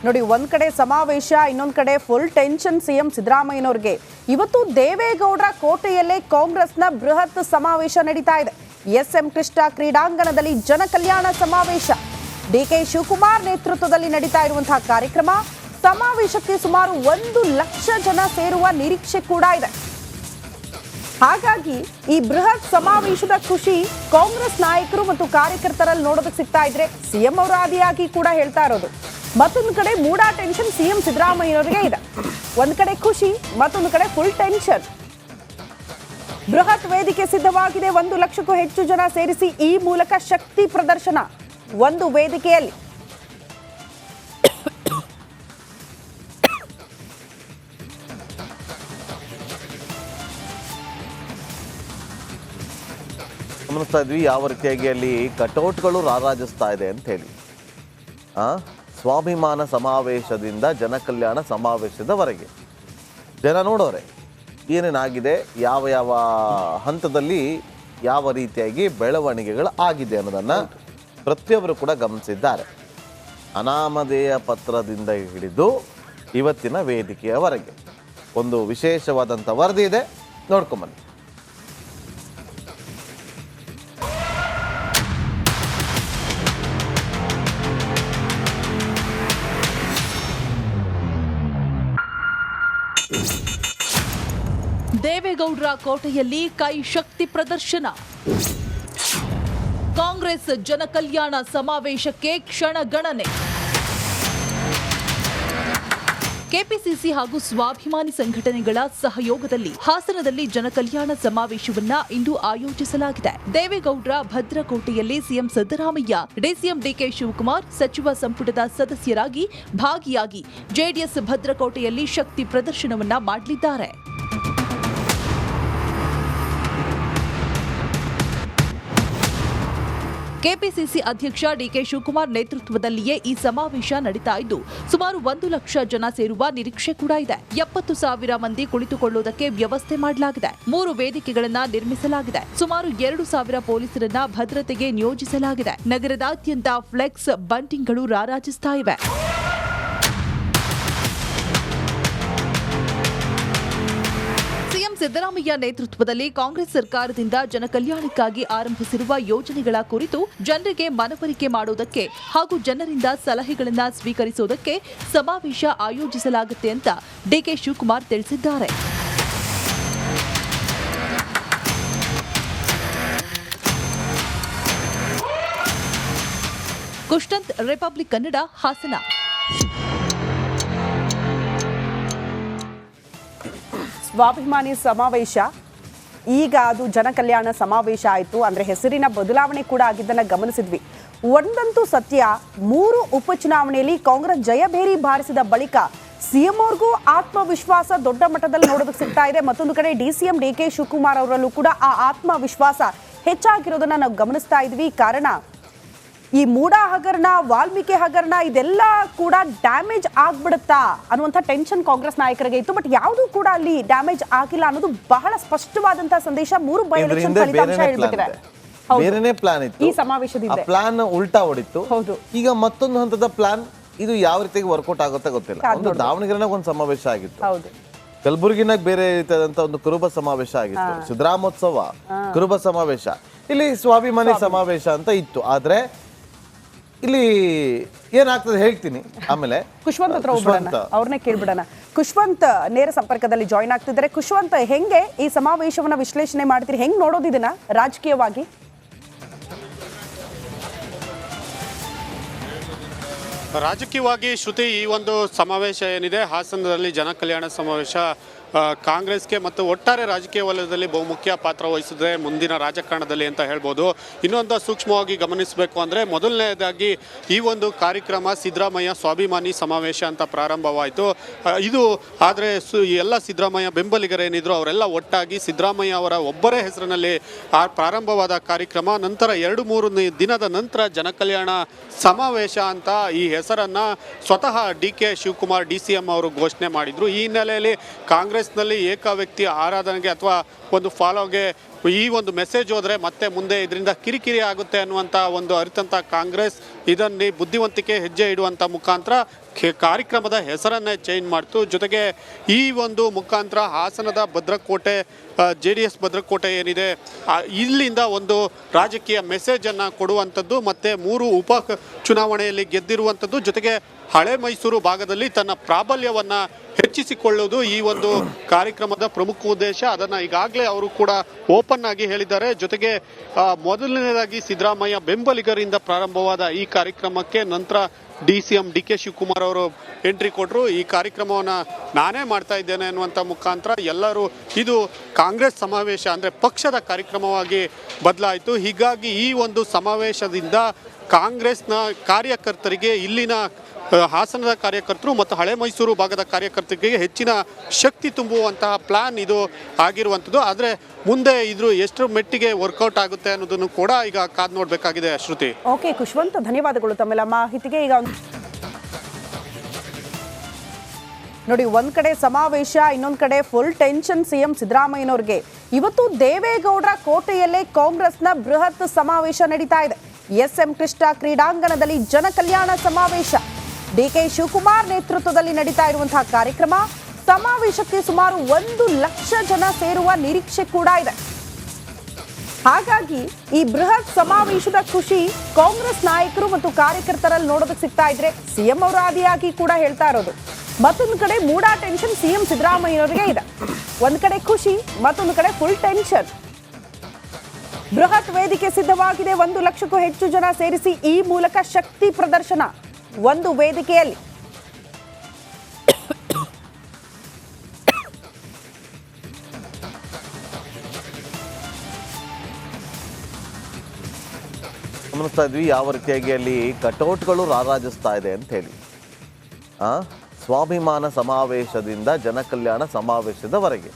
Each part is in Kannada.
ನೋಡಿ, ಒಂದ್ ಕಡೆ ಸಮಾವೇಶ, ಇನ್ನೊಂದ್ ಕಡೆ ಫುಲ್ ಟೆನ್ಷನ್ ಸಿಎಂ ಸಿದ್ದರಾಮಯ್ಯನವರಿಗೆ. ಇವತ್ತು ದೇವೇಗೌಡರ ಕೋಟೆಯಲ್ಲೇ ಕಾಂಗ್ರೆಸ್ನ ಬೃಹತ್ ಸಮಾವೇಶ ನಡೀತಾ ಇದೆ. ಎಸ್ಎಂ ಕೃಷ್ಣ ಕ್ರೀಡಾಂಗಣದಲ್ಲಿ ಜನಕಲ್ಯಾಣ ಸಮಾವೇಶ. ಡಿಕೆ ಶಿವಕುಮಾರ್ ನೇತೃತ್ವದಲ್ಲಿ ನಡೀತಾ ಇರುವಂತಹ ಕಾರ್ಯಕ್ರಮ. ಸಮಾವೇಶಕ್ಕೆ ಸುಮಾರು 1 ಲಕ್ಷ ಜನ ಸೇರುವ ನಿರೀಕ್ಷೆ ಕೂಡ ಇದೆ. ಹಾಗಾಗಿ ಈ ಬೃಹತ್ ಸಮಾವೇಶದ ಖುಷಿ ಕಾಂಗ್ರೆಸ್ ನಾಯಕರು ಮತ್ತು ಕಾರ್ಯಕರ್ತರಲ್ಲಿ ನೋಡೋದಕ್ಕೆ ಸಿಗ್ತಾ ಇದ್ರೆ ಸಿಎಂ ಅವರ ಆದಿಯಾಗಿ ಕೂಡ ಹೇಳ್ತಾ ಇರೋದು. ಮತ್ತೊಂದು ಕಡೆ ಮೂಡಾ ಟೆನ್ಷನ್ ಸಿಎಂ ಸಿದ್ದರಾಮಯ್ಯನವರಿಗೆ ಇದೆ. ಒಂದ್ ಕಡೆ ಖುಷಿ, ಮತ್ತೊಂದು ಕಡೆ ಫುಲ್ ಟೆನ್ಷನ್. ಬೃಹತ್ ವೇದಿಕೆ ಸಿದ್ಧವಾಗಿದೆ. 1 ಲಕ್ಷಕ್ಕೂ ಹೆಚ್ಚು ಜನ ಸೇರಿಸಿ ಈ ಮೂಲಕ ಶಕ್ತಿ ಪ್ರದರ್ಶನ ಒಂದು ವೇದಿಕೆಯಲ್ಲಿ. ಗಮನಿಸ್ತಾ ಇದ್ವಿ ಯಾವ ರೀತಿಯಾಗಿ ಅಲ್ಲಿ ಕಟೌಟ್ಗಳು ರಾರಾಜಿಸ್ತಾ ಇದೆ ಅಂತ ಹೇಳಿ. ಸ್ವಾಭಿಮಾನ ಸಮಾವೇಶದಿಂದ ಜನಕಲ್ಯಾಣ ಸಮಾವೇಶದವರೆಗೆ ಜನ ನೋಡೋರೆ ಏನೇನಾಗಿದೆ, ಯಾವ ಯಾವ ಹಂತದಲ್ಲಿ ಯಾವ ರೀತಿಯಾಗಿ ಬೆಳವಣಿಗೆಗಳು ಆಗಿದೆ ಅನ್ನೋದನ್ನು ಪ್ರತಿಯೊಬ್ಬರು ಕೂಡ ಗಮನಿಸಿದ್ದಾರೆ. ಅನಾಮಧೇಯ ಪತ್ರದಿಂದ ಹಿಡಿದು ಇವತ್ತಿನ ವೇದಿಕೆಯವರೆಗೆ ಒಂದು ವಿಶೇಷವಾದಂಥ ವರದಿ ಇದೆ, ನೋಡ್ಕೊಂಬನ್ನಿ. ದೇವೇಗೌಡರ ಕೋಟೆಯಲ್ಲಿ ಕೈ ಶಕ್ತಿ ಪ್ರದರ್ಶನ. ಕಾಂಗ್ರೆಸ್ ಜನಕಲ್ಯಾಣ ಸಮಾವೇಶಕ್ಕೆ ಕ್ಷಣಗಣನೆ. ಕೆಪಿಸಿಸಿ ಹಾಗೂ ಸ್ವಾಭಿಮಾನಿ ಸಂಘಟನೆಗಳ ಸಹಯೋಗದಲ್ಲಿ ಹಾಸನದಲ್ಲಿ ಜನಕಲ್ಯಾಣ ಸಮಾವೇಶವನ್ನ ಇಂದು ಆಯೋಜಿಸಲಾಗಿದೆ. ದೇವೇಗೌಡರ ಭದ್ರಕೋಟೆಯಲ್ಲಿ ಸಿಎಂ ಸಿದ್ದರಾಮಯ್ಯ, ಡಿಸಿಎಂ ಡಿಕೆ ಶಿವಕುಮಾರ್ ಸಚಿವ ಸಂಪುಟದ ಸದಸ್ಯರಾಗಿ ಭಾಗಿಯಾಗಿ ಜೆಡಿಎಸ್ ಭದ್ರಕೋಟೆಯಲ್ಲಿ ಶಕ್ತಿ ಪ್ರದರ್ಶನವನ್ನ ಮಾಡಲಿದ್ದಾರೆ. ಕೆಪಿಸಿಸಿ ಅಧ್ಯಕ್ಷ ಡಿಕೆ ಶಿವಕುಮಾರ್ ನೇತೃತ್ವದಲ್ಲಿಯೇ ಈ ಸಮಾವೇಶ ನಡೀತಾ ಇದ್ದು ಸುಮಾರು 1 ಲಕ್ಷ ಜನ ಸೇರುವ ನಿರೀಕ್ಷೆ ಕೂಡ ಇದೆ. 70,000 ಮಂದಿ ಕುಳಿತುಕೊಳ್ಳುವುದಕ್ಕೆ ವ್ಯವಸ್ಥೆ ಮಾಡಲಾಗಿದೆ. 3 ವೇದಿಕೆಗಳನ್ನು ನಿರ್ಮಿಸಲಾಗಿದೆ. ಸುಮಾರು 2,000 ಪೊಲೀಸರನ್ನ ಭದ್ರತೆಗೆ ನಿಯೋಜಿಸಲಾಗಿದೆ. ನಗರದಾದ್ಯಂತ ಫ್ಲೆಕ್ಸ್ ಬಂಟಿಂಗ್ಗಳು ರಾರಾಜಿಸ್ತಾ ಇವೆ. ಸಿದ್ದರಾಮಯ್ಯ ನೇತೃತ್ವದಲ್ಲಿ ಕಾಂಗ್ರೆಸ್ ಸರ್ಕಾರದಿಂದ ಜನಕಲ್ಯಾಣಕ್ಕಾಗಿ ಆರಂಭಿಸಿರುವ ಯೋಜನೆಗಳ ಕುರಿತು ಜನರಿಗೆ ಮನವರಿಕೆ ಮಾಡುವುದಕ್ಕೆ ಹಾಗೂ ಜನರಿಂದ ಸಲಹೆಗಳನ್ನು ಸ್ವೀಕರಿಸುವುದಕ್ಕೆ ಸಮಾವೇಶ ಆಯೋಜಿಸಲಾಗುತ್ತೆ ಅಂತ ಡಿಕೆ ಶಿವಕುಮಾರ್ ತಿಳಿಸಿದ್ದಾರೆ. ಕುಷ್ಟಂತ್, ರಿಪಬ್ಲಿಕ್ ಕನ್ನಡ, ಹಾಸನ. ಸ್ವಾಭಿಮಾನಿ ಸಮಾವೇಶ ಈಗ ಅದು ಜನಕಲ್ಯಾಣ ಸಮಾವೇಶ ಆಯಿತು. ಅಂದರೆ ಹೆಸರಿನ ಬದಲಾವಣೆ ಕೂಡ ಆಗಿದ್ದನ್ನು ಗಮನಿಸಿದ್ವಿ. ಒಂದಂತೂ ಸತ್ಯ, 3 ಉಪಚುನಾವಣೆಯಲ್ಲಿ ಕಾಂಗ್ರೆಸ್ ಜಯಭೇರಿ ಬಾರಿಸಿದ ಬಳಿಕ ಸಿಎಂ ಅವ್ರಿಗೂ ಆತ್ಮವಿಶ್ವಾಸ ದೊಡ್ಡ ಮಟ್ಟದಲ್ಲಿ ನೋಡೋದಕ್ಕೆ ಸಿಗ್ತಾ ಇದೆ. ಮತ್ತೊಂದು ಕಡೆ ಡಿಸಿಎಂ ಡಿಕೆ ಶಿವಕುಮಾರ್ ಅವರಲ್ಲೂ ಕೂಡ ಆ ಆತ್ಮವಿಶ್ವಾಸ ಹೆಚ್ಚಾಗಿರೋದನ್ನ ನಾವು ಗಮನಿಸ್ತಾ ಇದ್ವಿ. ಕಾರಣ ಈ ಮೂಡಾ ಹಗರಣ, ವಾಲ್ಮೀಕಿ ಹಗರಣ ಇದೆಲ್ಲ ಕೂಡ ಡ್ಯಾಮೇಜ್ ಆಗ್ಬಿಡುತ್ತಾ ಅನ್ನುವಂಥ ಟೆನ್ಷನ್ ಕಾಂಗ್ರೆಸ್ ನಾಯಕರಿಗೆ ಇತ್ತು. ಬಟ್ ಯಾವುದೂ ಕೂಡ ಅಲ್ಲಿ ಡ್ಯಾಮೇಜ್ ಆಗಿಲ್ಲ ಅನ್ನೋದು ಬಹಳ ಸ್ಪಷ್ಟವಾದಂತಹ ಸಂದೇಶ 3 ಬೈ ಎಲೆಕ್ಷನ್ ಫಲಿತಾಂಶ ಹೇಳ್ಬಿಟ್ಟಿದೆ. ಬೇರೆನೇ ಪ್ಲಾನ್ ಇತ್ತು ಈ ಸಮಾವೇಶದಿಂದ, ಪ್ಲಾನ್ ಉಲ್ಟಾ ಹೊಡಿತು. ಹೌದು. ಈಗ ಮತ್ತೊಂದು ಹಂತದ ಪ್ಲಾನ್, ಇದು ಯಾವ ರೀತಿಯಾಗಿ ವರ್ಕೌಟ್ ಆಗುತ್ತೆ ಗೊತ್ತಿಲ್ಲ. ಒಂದು ದಾವಣಗೆರೆನಾಗ ಒಂದು ಸಮಾವೇಶ ಆಗಿತ್ತು, ಹೌದು. ಕಲಬುರಗಿನಾಗ ಬೇರೆ ರೀತಿಯಾದಂತ ಒಂದು ಕುರುಬ ಸಮಾವೇಶ ಆಗಿತ್ತು, ಸಿದ್ದರಾಮೋತ್ಸವ ಕುರುಬ ಸಮಾವೇಶ, ಇಲ್ಲಿ ಸ್ವಾಭಿಮಾನಿ ಸಮಾವೇಶ ಅಂತ ಇತ್ತು. ಆದ್ರೆ ಇಲ್ಲಿ ಏನಾಗ್ತದೆ ಹೇಳ್ತೀನಿ ಆಮೇಲೆ. ಖುಷ್ವಂತ್ ಹತ್ರ ಅವ್ರನ್ನೇ ಕೇಳ್ಬಿಡೋಣ. ಖುಷ್ವಂತ್ ನೇರ ಸಂಪರ್ಕದಲ್ಲಿ ಜಾಯಿನ್ ಆಗ್ತಿದ್ದಾರೆ. ಖುಷ್ವಂತ್, ಹೆಂಗೆ ಈ ಸಮಾವೇಶವನ್ನ ವಿಶ್ಲೇಷಣೆ ಮಾಡ್ತೀರಿ? ಹೆಂಗ್ ನೋಡೋದಿದನ್ನ ರಾಜಕೀಯವಾಗಿ? ರಾಜಕೀಯವಾಗಿ ಶ್ರುತಿ, ಈ ಒಂದು ಸಮಾವೇಶ ಏನಿದೆ ಹಾಸನದಲ್ಲಿ ಜನಕಲ್ಯಾಣ ಸಮಾವೇಶ ಕಾಂಗ್ರೆಸ್ಗೆ ಮತ್ತು ಒಟ್ಟಾರೆ ರಾಜಕೀಯ ವಲಯದಲ್ಲಿ ಬಹುಮುಖ್ಯ ಪಾತ್ರ ವಹಿಸಿದೆ ಮುಂದಿನ ರಾಜಕಾರಣದಲ್ಲಿ ಅಂತ ಹೇಳ್ಬೋದು. ಇನ್ನೊಂದು ಸೂಕ್ಷ್ಮವಾಗಿ ಗಮನಿಸಬೇಕು ಅಂದರೆ, ಮೊದಲನೇದಾಗಿ ಈ ಒಂದು ಕಾರ್ಯಕ್ರಮ ಸಿದ್ದರಾಮಯ್ಯ ಸ್ವಾಭಿಮಾನಿ ಸಮಾವೇಶ ಅಂತ ಪ್ರಾರಂಭವಾಯಿತು. ಇದು ಆದರೆ ಎಲ್ಲ ಸಿದ್ದರಾಮಯ್ಯ ಬೆಂಬಲಿಗರೇನಿದ್ರು ಅವರೆಲ್ಲ ಒಟ್ಟಾಗಿ ಸಿದ್ದರಾಮಯ್ಯ ಅವರ ಒಬ್ಬರೇ ಹೆಸರಿನಲ್ಲಿ ಪ್ರಾರಂಭವಾದ ಕಾರ್ಯಕ್ರಮ ನಂತರ 2-3 ದಿನದ ನಂತರ ಜನಕಲ್ಯಾಣ ಸಮಾವೇಶ ಅಂತ ಈ ಹೆಸರನ್ನು ಸ್ವತಃ ಡಿಕೆ ಶಿವಕುಮಾರ್ ಡಿಸಿಎಂ ಅವರು ಘೋಷಣೆ ಮಾಡಿದರು. ಈ ಹಿನ್ನೆಲೆಯಲ್ಲಿ ಕಾಂಗ್ರೆಸ್ನಲ್ಲಿ ಏಕ ವ್ಯಕ್ತಿ ಆರಾಧನೆಗೆ ಅಥವಾ ಒಂದು ಫಾಲೋಗೆ ಈ ಒಂದು ಮೆಸೇಜ್ ಹೋದ್ರೆ ಮತ್ತೆ ಮುಂದೆ ಇದರಿಂದ ಕಿರಿಕಿರಿ ಆಗುತ್ತೆ ಅನ್ನುವಂಥ ಒಂದು ಅರಿತಂತ ಕಾಂಗ್ರೆಸ್ ಇದನ್ನು ಬುದ್ಧಿವಂತಿಕೆ ಹೆಜ್ಜೆ ಇಡುವಂಥ ಮುಖಾಂತರ ಕಾರ್ಯಕ್ರಮದ ಹೆಸರನ್ನೇ ಚೇಂಜ್ ಮಾಡ್ತು. ಜೊತೆಗೆ ಈ ಒಂದು ಮುಖಾಂತರ ಹಾಸನದ ಭದ್ರಕೋಟೆ JDS ಭದ್ರಕೋಟೆ ಏನಿದೆ ಇಲ್ಲಿಂದ ಒಂದು ರಾಜಕೀಯ ಮೆಸೇಜನ್ನು ಕೊಡುವಂಥದ್ದು ಮತ್ತು 3 ಉಪ ಚುನಾವಣೆಯಲ್ಲಿ ಗೆದ್ದಿರುವಂಥದ್ದು, ಜೊತೆಗೆ ಹಳೆ ಮೈಸೂರು ಭಾಗದಲ್ಲಿ ತನ್ನ ಪ್ರಾಬಲ್ಯವನ್ನು ಹೆಚ್ಚಿಸಿಕೊಳ್ಳುವುದು ಈ ಒಂದು ಕಾರ್ಯಕ್ರಮದ ಪ್ರಮುಖ ಉದ್ದೇಶ. ಅದನ್ನು ಈಗಾಗಲೇ ಅವರು ಕೂಡ ಓಪನ್ ಆಗಿ ಹೇಳಿದ್ದಾರೆ. ಜೊತೆಗೆ ಮೊದಲನೇದಾಗಿ ಸಿದ್ದರಾಮಯ್ಯ ಬೆಂಬಲಿಗರಿಂದ ಪ್ರಾರಂಭವಾದ ಈ ಕಾರ್ಯಕ್ರಮಕ್ಕೆ ನಂತರ CM DK ಶಿವಕುಮಾರ್ ಅವರು ಎಂಟ್ರಿ ಕೊಟ್ಟರು. ಈ ಕಾರ್ಯಕ್ರಮವನ್ನು ನಾನೇ ಮಾಡ್ತಾ ಇದ್ದೇನೆ ಅನ್ನುವಂಥ ಮುಖಾಂತರ ಎಲ್ಲರೂ ಇದು ಕಾಂಗ್ರೆಸ್ ಸಮಾವೇಶ ಅಂದರೆ ಪಕ್ಷದ ಕಾರ್ಯಕ್ರಮವಾಗಿ ಬದಲಾಯಿತು. ಹೀಗಾಗಿ ಈ ಒಂದು ಸಮಾವೇಶದಿಂದ ಕಾಂಗ್ರೆಸ್ನ ಕಾರ್ಯಕರ್ತರಿಗೆ, ಇಲ್ಲಿನ ಹಾಸನದ ಕಾರ್ಯಕರ್ತರು ಮತ್ತು ಹಳೆ ಮೈಸೂರು ಭಾಗದ ಕಾರ್ಯಕರ್ತರಿಗೆ ಹೆಚ್ಚಿನ ಶಕ್ತಿ ತುಂಬುವಂತಹ ಪ್ಲಾನ್ ಇದು ಆಗಿರುವಂಥದ್ದು. ಆದರೆ ಮುಂದೆ ಇದು ಎಷ್ಟು ಮೆಟ್ಟಿಗೆ ವರ್ಕೌಟ್ ಆಗುತ್ತೆ ಅನ್ನೋದನ್ನು ಕೂಡ ಈಗ ಕಾದು ನೋಡಬೇಕಾಗಿದೆ. ಶ್ರುತಿ. ಓಕೆ ಖುಷ್ವಂತ್, ಧನ್ಯವಾದಗಳು ತಮ್ಮೆಲ್ಲ ಮಾಹಿತಿಗೆ. ಈಗ ನೋಡಿ, ಒಂದ್ ಕಡೆ ಸಮಾವೇಶ, ಇನ್ನೊಂದ್ ಕಡೆ ಫುಲ್ ಟೆನ್ಷನ್ CM ಸಿದ್ದರಾಮಯ್ಯನವ್ರಿಗೆ. ಇವತ್ತು ದೇವೇಗೌಡರ ಕೋಟೆಯಲ್ಲೇ ಕಾಂಗ್ರೆಸ್ನ ಬೃಹತ್ ಸಮಾವೇಶ ನಡೀತಾ ಇದೆ. SM ಕೃಷ್ಣ ಕ್ರೀಡಾಂಗಣದಲ್ಲಿ ಜನಕಲ್ಯಾಣ ಸಮಾವೇಶ. DK ಶಿವಕುಮಾರ್ ನೇತೃತ್ವದಲ್ಲಿ ನಡೀತಾ ಇರುವಂತಹ ಕಾರ್ಯಕ್ರಮ. ಸಮಾವೇಶಕ್ಕೆ ಸುಮಾರು 1 ಲಕ್ಷ ಜನ ಸೇರುವ ನಿರೀಕ್ಷೆ ಕೂಡ ಇದೆ. ಹಾಗಾಗಿ ಈ ಬೃಹತ್ ಸಮಾವೇಶದ ಖುಷಿ ಕಾಂಗ್ರೆಸ್ ನಾಯಕರು ಮತ್ತು ಕಾರ್ಯಕರ್ತರಲ್ಲಿ ನೋಡೋದಕ್ಕೆ ಸಿಗ್ತಾ ಇದ್ರೆ CM ಅವರು ಆದಿಯಾಗಿ ಕೂಡ ಹೇಳ್ತಾ ಇರೋದು. ಮತ್ತೊಂದು ಕಡೆ ಮೂಡಾ ಟೆನ್ಷನ್ CM ಸಿದ್ದರಾಮಯ್ಯನವರಿಗೆ ಇದೆ. ಒಂದ್ ಕಡೆ ಖುಷಿ, ಮತ್ತೊಂದು ಕಡೆ ಫುಲ್ ಟೆನ್ಷನ್. ಬೃಹತ್ ವೇದಿಕೆ ಸಿದ್ಧವಾಗಿದೆ. 1 ಲಕ್ಷಕ್ಕೂ ಹೆಚ್ಚು ಜನ ಸೇರಿಸಿ ಈ ಮೂಲಕ ಶಕ್ತಿ ಪ್ರದರ್ಶನ ಒಂದು ವೇದಿಕೆಯಲ್ಲಿ. ಗಮನಿಸ್ತಾ ಇದ್ವಿ ಯಾವ ರೀತಿಯಾಗಿ ಅಲ್ಲಿ ಕಟೌಟ್ಗಳು ರಾರಾಜಿಸ್ತಾ ಇದೆ ಅಂತ ಹೇಳಿ. ಸ್ವಾಭಿಮಾನ ಸಮಾವೇಶದಿಂದ ಜನಕಲ್ಯಾಣ ಸಮಾವೇಶದವರೆಗೆ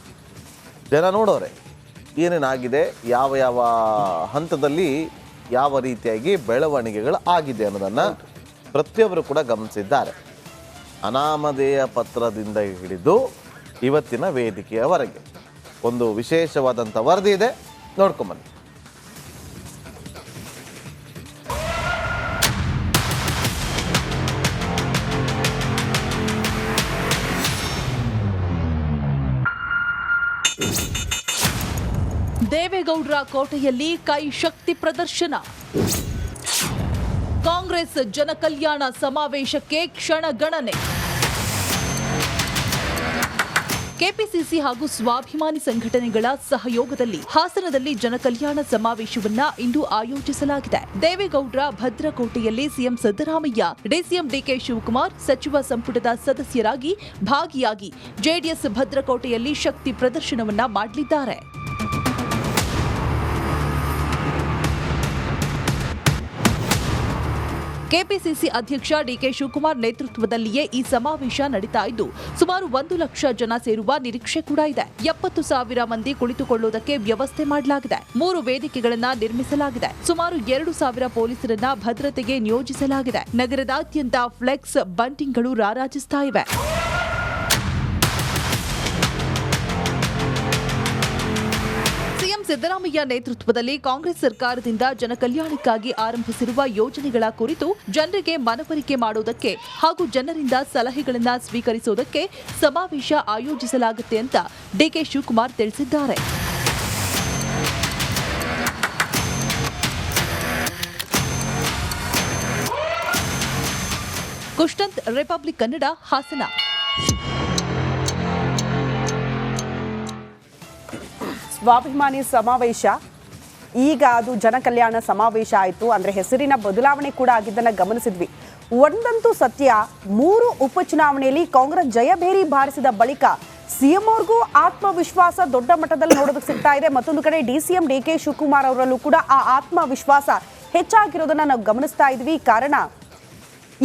ಜನ ನೋಡೋರೆ ಏನೇನಾಗಿದೆ, ಯಾವ ಯಾವ ಹಂತದಲ್ಲಿ ಯಾವ ರೀತಿಯಾಗಿ ಬೆಳವಣಿಗೆಗಳು ಆಗಿದೆ ಅನ್ನೋದನ್ನು ಪ್ರತಿಯೊಬ್ಬರು ಕೂಡ ಗಮನಿಸಿದ್ದಾರೆ. ಅನಾಮಧೇಯ ಪತ್ರದಿಂದ ಹಿಡಿದು ಇವತ್ತಿನ ವೇದಿಕೆಯವರೆಗೆ ಒಂದು ವಿಶೇಷವಾದಂಥ ವರದಿ ಇದೆ, ನೋಡ್ಕೊಂಬನ್ನಿ. ದೇವೇಗೌಡರ ಕೋಟೆಯಲ್ಲಿ ಕೈ ಶಕ್ತಿ ಪ್ರದರ್ಶನ. ಕಾಂಗ್ರೆಸ್ ಜನಕಲ್ಯಾಣ ಸಮಾವೇಶಕ್ಕೆ ಕ್ಷಣಗಣನೆ. ಕೆಪಿಸಿಸಿ ಹಾಗೂ ಸ್ವಾಭಿಮಾನಿ ಸಂಘಟನೆಗಳ ಸಹಯೋಗದಲ್ಲಿ ಹಾಸನದಲ್ಲಿ ಜನಕಲ್ಯಾಣ ಸಮಾವೇಶವನ್ನ ಇಂದು ಆಯೋಜಿಸಲಾಗಿದೆ. ದೇವೇಗೌಡರ ಭದ್ರಕೋಟೆಯಲ್ಲಿ CM Siddaramaiah, CM DK Shivakumar ಸಚಿವ ಸಂಪುಟದ ಸದಸ್ಯರಾಗಿ ಭಾಗಿಯಾಗಿ JDS ಭದ್ರಕೋಟೆಯಲ್ಲಿ ಶಕ್ತಿ ಪ್ರದರ್ಶನವನ್ನ ಮಾಡಲಿದ್ದಾರೆ. ಕೆಪಿಸಿಸಿ ಅಧ್ಯಕ್ಷ DK ಶಿವಕುಮಾರ್ ನೇತೃತ್ವದಲ್ಲಿಯೇ ಈ ಸಮಾವೇಶ ನಡೀತಾ ಇದ್ದು ಸುಮಾರು 1 ಲಕ್ಷ ಜನ ಸೇರುವ ನಿರೀಕ್ಷೆ ಕೂಡ ಇದೆ. 70,000 ಮಂದಿ ಕುಳಿತುಕೊಳ್ಳುವುದಕ್ಕೆ ವ್ಯವಸ್ಥೆ ಮಾಡಲಾಗಿದೆ. 3 ವೇದಿಕೆಗಳನ್ನ ನಿರ್ಮಿಸಲಾಗಿದೆ. ಸುಮಾರು 2,000 ಪೊಲೀಸರನ್ನ ಭದ್ರತೆಗೆ ನಿಯೋಜಿಸಲಾಗಿದೆ. ನಗರದಾದ್ಯಂತ ಫ್ಲೆಕ್ಸ್ ಬಂಟಿಂಗ್ಗಳು ರಾರಾಜಿಸ್ತಾ ಇವೆ. ಸಿದ್ದರಾಮಯ್ಯ ನೇತೃತ್ವದಲ್ಲಿ ಕಾಂಗ್ರೆಸ್ ಸರ್ಕಾರದಿಂದ ಜನಕಲ್ಯಾಣಕ್ಕಾಗಿ ಆರಂಭಿಸಿರುವ ಯೋಜನೆಗಳ ಕುರಿತು ಜನರಿಗೆ ಮನವರಿಕೆ ಮಾಡುವುದಕ್ಕೆ ಹಾಗೂ ಜನರಿಂದ ಸಲಹೆಗಳನ್ನು ಸ್ವೀಕರಿಸುವುದಕ್ಕೆ ಸಮಾವೇಶ ಆಯೋಜಿಸಲಾಗುತ್ತೆ ಅಂತ DK ಶಿವಕುಮಾರ್ ತಿಳಿಸಿದ್ದಾರೆ. ಕುಷ್ಟಂತ್, ರಿಪಬ್ಲಿಕ್ ಕನ್ನಡ, ಹಾಸನ. ಸ್ವಾಭಿಮಾನಿ ಸಮಾವೇಶ ಈಗ ಅದು ಜನಕಲ್ಯಾಣ ಸಮಾವೇಶ ಆಯಿತು. ಅಂದರೆ ಹೆಸರಿನ ಬದಲಾವಣೆ ಕೂಡ ಆಗಿದ್ದನ್ನು ಗಮನಿಸಿದ್ವಿ. ಒಂದಂತೂ ಸತ್ಯ, 3 ಉಪಚುನಾವಣೆಯಲ್ಲಿ ಕಾಂಗ್ರೆಸ್ ಜಯಭೇರಿ ಬಾರಿಸಿದ ಬಳಿಕ CM ಅವ್ರಿಗೂ ಆತ್ಮವಿಶ್ವಾಸ ದೊಡ್ಡ ಮಟ್ಟದಲ್ಲಿ ನೋಡೋದಕ್ಕೆ ಸಿಗ್ತಾ ಇದೆ. ಮತ್ತೊಂದು ಕಡೆ CM DK ಶಿವಕುಮಾರ್ ಅವರಲ್ಲೂ ಕೂಡ ಆ ಆತ್ಮವಿಶ್ವಾಸ ಹೆಚ್ಚಾಗಿರೋದನ್ನ ನಾವು ಗಮನಿಸ್ತಾ ಇದ್ವಿ. ಕಾರಣ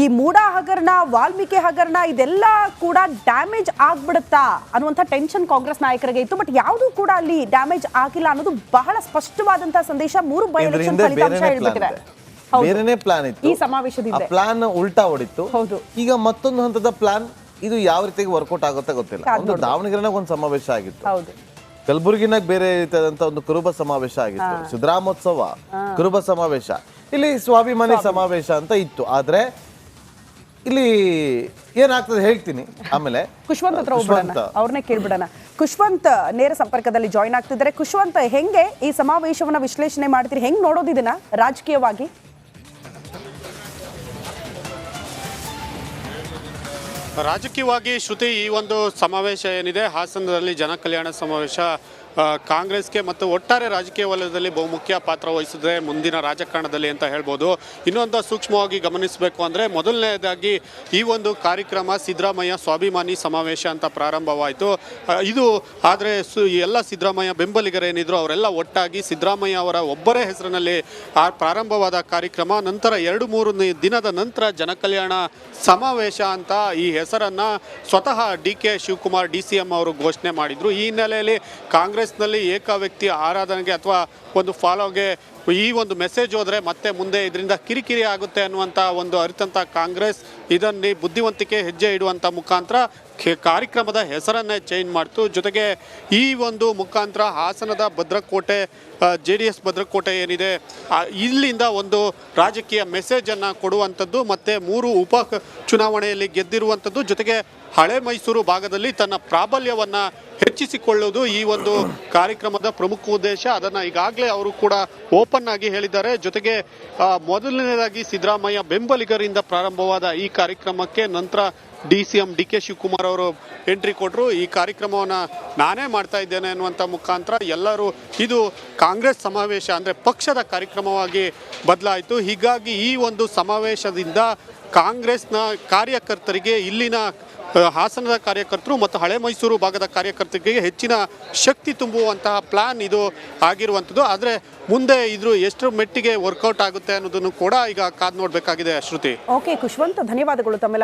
ಈ ಮೂಡಾ ಹಗರಣ, ವಾಲ್ಮೀಕಿ ಹಗರಣ ಇದೆಲ್ಲ ಕೂಡ ಡ್ಯಾಮೇಜ್ ಆಗ್ಬಿಡುತ್ತಾ ಅನ್ನುವಂಥ ಟೆನ್ಷನ್ ಕಾಂಗ್ರೆಸ್ ನಾಯಕರಿಗೆ ಇತ್ತು. ಬಟ್ ಯಾವುದೂ ಕೂಡ ಅಲ್ಲಿ ಡ್ಯಾಮೇಜ್ ಆಗಿಲ್ಲ ಅನ್ನೋದು ಬಹಳ ಸ್ಪಷ್ಟವಾದಂತಹ ಸಂದೇಶ 3 ಬೈ ಎಲೆಕ್ಷನ್ ಫಲಿತಾಂಶ ಹೇಳ್ಬಿಟ್ಟಿದೆ. ಬೇರೆನೇ ಪ್ಲಾನ್ ಇತ್ತು ಈ ಸಮಾವೇಶದಿಂದ, ಪ್ಲಾನ್ ಉಲ್ಟಾ ಹೊಡಿತು. ಹೌದು. ಈಗ ಮತ್ತೊಂದು ಹಂತದ ಪ್ಲಾನ್, ಇದು ಯಾವ ರೀತಿಯಾಗಿ ವರ್ಕೌಟ್ ಆಗುತ್ತೆ ಗೊತ್ತಿಲ್ಲ. ಒಂದು ದಾವಣಗೆರೆನಾಗ ಒಂದು ಸಮಾವೇಶ ಆಗಿತ್ತು. ಹೌದು. ಕಲಬುರಗಿನಾಗ ಬೇರೆ ರೀತಿಯಾದಂತ ಒಂದು ಕುರುಬ ಸಮಾವೇಶ ಆಗಿತ್ತು, ಸಿದ್ದರಾಮೋತ್ಸವ ಕುರುಬ ಸಮಾವೇಶ. ಇಲ್ಲಿ ಸ್ವಾಭಿಮಾನಿ ಸಮಾವೇಶ ಅಂತ ಇತ್ತು. ಆದ್ರೆ ಇಲ್ಲಿ ಏನಾಗ್ತದೆ ಹೇಳ್ತೀನಿ ಆಮೇಲೆ. ಖುಷ್ವಂತ್ ಹತ್ರ ಹೋಗ್ಬಿಡೋಣ, ಅವ್ರನ್ನೇ ಕೇಳ್ಬಿಡೋಣ. ಖುಷ್ವಂತ್ ನೇರ ಸಂಪರ್ಕದಲ್ಲಿ ಜಾಯಿನ್ ಆಗ್ತಿದ್ದಾರೆ. ಖುಷ್ವಂತ್, ಹೆಂಗೆ ಈ ಸಮಾವೇಶವನ್ನ ವಿಶ್ಲೇಷಣೆ ಮಾಡ್ತೀರಿ? ಹೆಂಗ್ ನೋಡೋದು ಇದನ್ನ ರಾಜಕೀಯವಾಗಿ? ರಾಜಕೀಯವಾಗಿ ಶ್ರುತಿ, ಈ ಒಂದು ಸಮಾವೇಶ ಏನಿದೆ ಹಾಸನದಲ್ಲಿ ಜನಕಲ್ಯಾಣ ಸಮಾವೇಶ ಕಾಂಗ್ರೆಸ್ಗೆ ಮತ್ತು ಒಟ್ಟಾರೆ ರಾಜಕೀಯ ವಲಯದಲ್ಲಿ ಬಹುಮುಖ್ಯ ಪಾತ್ರ ವಹಿಸಿದೆ ಮುಂದಿನ ರಾಜಕಾರಣದಲ್ಲಿ ಅಂತ ಹೇಳ್ಬೋದು. ಇನ್ನೊಂದು ಸೂಕ್ಷ್ಮವಾಗಿ ಗಮನಿಸಬೇಕು ಅಂದರೆ, ಮೊದಲನೇದಾಗಿ ಈ ಒಂದು ಕಾರ್ಯಕ್ರಮ ಸಿದ್ದರಾಮಯ್ಯ ಸ್ವಾಭಿಮಾನಿ ಸಮಾವೇಶ ಅಂತ ಪ್ರಾರಂಭವಾಯಿತು. ಇದು ಆದರೆ ಎಲ್ಲ ಸಿದ್ದರಾಮಯ್ಯ ಬೆಂಬಲಿಗರೇನಿದ್ರು ಅವರೆಲ್ಲ ಒಟ್ಟಾಗಿ ಸಿದ್ದರಾಮಯ್ಯ ಅವರ ಒಬ್ಬರೇ ಹೆಸರಿನಲ್ಲಿ ಪ್ರಾರಂಭವಾದ ಕಾರ್ಯಕ್ರಮ. ನಂತರ 2-3 ದಿನದ ನಂತರ ಜನಕಲ್ಯಾಣ ಸಮಾವೇಶ ಅಂತ ಈ ಹೆಸರನ್ನು ಸ್ವತಃ DK ಶಿವಕುಮಾರ್ DCM ಅವರು ಘೋಷಣೆ ಮಾಡಿದರು. ಈ ಹಿನ್ನೆಲೆಯಲ್ಲಿ ಕಾಂಗ್ರೆಸ್ನಲ್ಲಿ ಏಕ ವ್ಯಕ್ತಿ ಆರಾಧನೆಗೆ ಅಥವಾ ಒಂದು ಫಾಲೋಗೆ ಈ ಒಂದು ಮೆಸೇಜ್ ಹೋದರೆ ಮತ್ತೆ ಮುಂದೆ ಇದರಿಂದ ಕಿರಿಕಿರಿ ಆಗುತ್ತೆ ಅನ್ನುವಂಥ ಒಂದು ಅರಿತಂಥ ಕಾಂಗ್ರೆಸ್ ಇದನ್ನು ಬುದ್ಧಿವಂತಿಕೆ ಹೆಜ್ಜೆ ಇಡುವಂಥ ಮುಖಾಂತರ ಕಾರ್ಯಕ್ರಮದ ಹೆಸರನ್ನೇ ಚೇಂಜ್ ಮಾಡ್ತು. ಜೊತೆಗೆ ಈ ಒಂದು ಮುಖಾಂತರ ಹಾಸನದ ಭದ್ರಕೋಟೆ JDS ಭದ್ರಕೋಟೆ ಏನಿದೆ ಇಲ್ಲಿಂದ ಒಂದು ರಾಜಕೀಯ ಮೆಸೇಜನ್ನು ಕೊಡುವಂಥದ್ದು, ಮತ್ತು 3 ಉಪ ಚುನಾವಣೆಯಲ್ಲಿ ಗೆದ್ದಿರುವಂಥದ್ದು, ಜೊತೆಗೆ ಹಳೆ ಮೈಸೂರು ಭಾಗದಲ್ಲಿ ತನ್ನ ಪ್ರಾಬಲ್ಯವನ್ನು ಹೆಚ್ಚಿಸಿಕೊಳ್ಳುವುದು ಈ ಒಂದು ಕಾರ್ಯಕ್ರಮದ ಪ್ರಮುಖ ಉದ್ದೇಶ. ಅದನ್ನು ಈಗಾಗಲೇ ಅವರು ಕೂಡ ಓಪನ್ ಆಗಿ ಹೇಳಿದ್ದಾರೆ. ಜೊತೆಗೆ ಮೊದಲನೇದಾಗಿ ಸಿದ್ದರಾಮಯ್ಯ ಬೆಂಬಲಿಗರಿಂದ ಪ್ರಾರಂಭವಾದ ಈ ಕಾರ್ಯಕ್ರಮಕ್ಕೆ ನಂತರ DCM DK ಶಿವಕುಮಾರ್ ಅವರು ಎಂಟ್ರಿ ಕೊಟ್ಟರು. ಈ ಕಾರ್ಯಕ್ರಮವನ್ನು ನಾನೇ ಮಾಡ್ತಾ ಇದ್ದೇನೆ ಅನ್ನುವಂಥ ಮುಖಾಂತರ ಎಲ್ಲರೂ ಇದು ಕಾಂಗ್ರೆಸ್ ಸಮಾವೇಶ ಅಂದರೆ ಪಕ್ಷದ ಕಾರ್ಯಕ್ರಮವಾಗಿ ಬದಲಾಯಿತು. ಹೀಗಾಗಿ ಈ ಒಂದು ಸಮಾವೇಶದಿಂದ ಕಾಂಗ್ರೆಸ್ನ ಕಾರ್ಯಕರ್ತರಿಗೆ, ಇಲ್ಲಿನ ಹಾಸನದ ಕಾರ್ಯಕರ್ತರು ಮತ್ತು ಹಳೆ ಮೈಸೂರು ಭಾಗದ ಕಾರ್ಯಕರ್ತರಿಗೆ ಹೆಚ್ಚಿನ ಶಕ್ತಿ ತುಂಬುವಂತಹ ಪ್ಲಾನ್ ಇದು ಆಗಿರುವಂಥದ್ದು. ಆದರೆ ಮುಂದೆ ಇದು ಎಷ್ಟು ಮೆಟ್ಟಿಗೆ ವರ್ಕೌಟ್ ಆಗುತ್ತೆ ಅನ್ನೋದನ್ನು ಕೂಡ ಈಗ ಕಾದು ನೋಡಬೇಕಾಗಿದೆ. ಶ್ರುತಿ. ಓಕೆ ಖುಷ್ವಂತ್, ಧನ್ಯವಾದಗಳು ತಮ್ಮೆಲ್ಲ